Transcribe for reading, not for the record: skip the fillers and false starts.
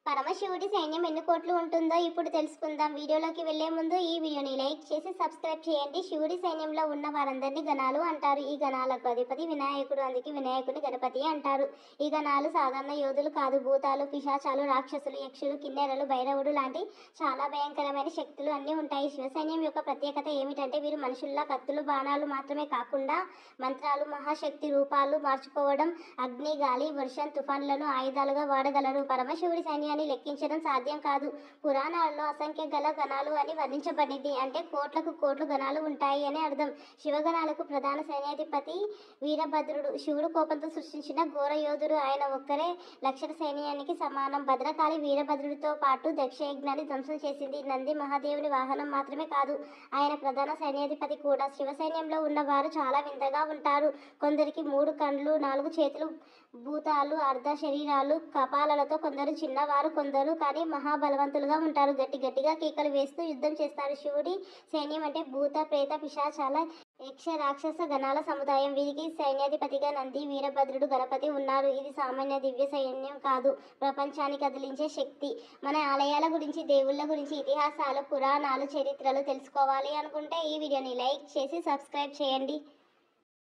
పరమశివుడి సైన్యం ఎన్ని కోట్లు ఉంటుందో ఇప్పుడు తెలుసుకుందాం. వీడియోలోకి వెళ్లే ముందు ఈ వీడియోని లైక్ చేసి సబ్స్క్రైబ్ చేయండి. శివుడి సైన్యంలో ఉన్న వారందరినీ గణాలు అంటారు. ఈ గణాలకు అధిపతి వినాయకుడు, అందుకే వినాయకుని గణపతి అంటారు. ఈ గణాలు సాధారణ యోధులు కాదు. భూతాలు, పిశాచాలు, రాక్షసులు, యక్షులు, కిన్నెరలు, భైరవుడు లాంటి చాలా భయంకరమైన శక్తులు అన్నీ ఉంటాయి. శివసైన్యం యొక్క ప్రత్యేకత ఏమిటంటే వీరు మనుషుల్లా కత్తులు, బాణాలు మాత్రమే కాకుండా మంత్రాలు, మహాశక్తి రూపాలు మార్చుకోవడం, అగ్ని, గాలి, వర్షం, తుఫాన్లను ఆయుధాలుగా వాడగలరు. పరమశివుడి సైన్యాన్ని లెక్కించడం సాధ్యం కాదు. పురాణాల్లో అసంఖ్య గణాలు అని వర్ణించబడింది. అంటే కోట్లకు కోట్లు గణాలు ఉంటాయి అని అర్థం. శివగణాలకు ప్రధాన సైన్యాధిపతి వీరభద్రుడు. శివుడు కోపంతో సృష్టించిన ఘోర యోధుడు. ఆయన ఒక్కరే లక్షల సైన్యానికి సమానం. భద్రకాళి వీరభద్రుడితో పాటు దక్షయజ్ఞాన్ని ధ్వంసం చేసింది. నంది మహాదేవుని వాహనం మాత్రమే కాదు, ఆయన ప్రధాన సైన్యాధిపతి కూడా. శివ సైన్యంలో ఉన్నవారు చాలా వింతగా ఉంటారు. కొందరికి 3 కండ్లు, 4 చేతులు, భూతాలు, అర్ధ శరీరాలు, కపాలలతో, కొందరు చిన్నవారు, కొందరు కానీ మహాబలవంతులుగా ఉంటారు. గట్టిగా కేకలు వేస్తూ యుద్ధం చేస్తారు. శివుడి సైన్యం అంటే భూత, ప్రేత, పిశాచాల, యక్ష, రాక్షస గణాల సముదాయం. వీరికి సైన్యాధిపతిగా నంది, వీరభద్రుడు, గణపతి ఉన్నారు. ఇది సామాన్య దివ్య సైన్యం కాదు, ప్రపంచాన్ని కదిలించే శక్తి. మన ఆలయాల గురించి, దేవుళ్ళ గురించి, ఇతిహాసాలు, పురాణాలు, చరిత్రలు తెలుసుకోవాలి అనుకుంటే ఈ వీడియోని లైక్ చేసి సబ్స్క్రైబ్ చేయండి.